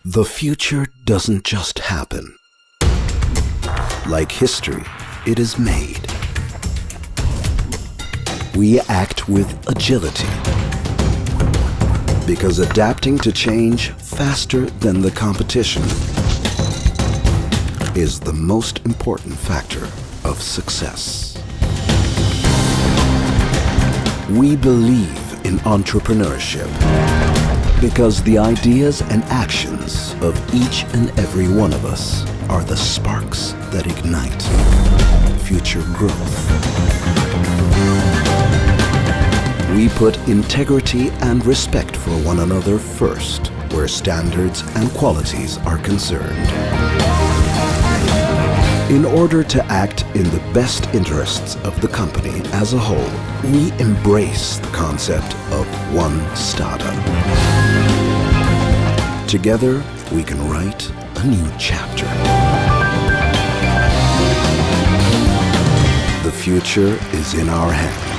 The future doesn't just happen. Like history, it is made. We act with agility because adapting to change faster than the competition is the most important factor of success. We believe in entrepreneurship because the ideas and actions of each and every one of us are the sparks that ignite future growth. We put integrity and respect for one another first, where standards and qualities are concerned. In order to act in the best interests of the company as a whole, we embrace the concept of one STADA. Together, we can write a new chapter. The future is in our hands.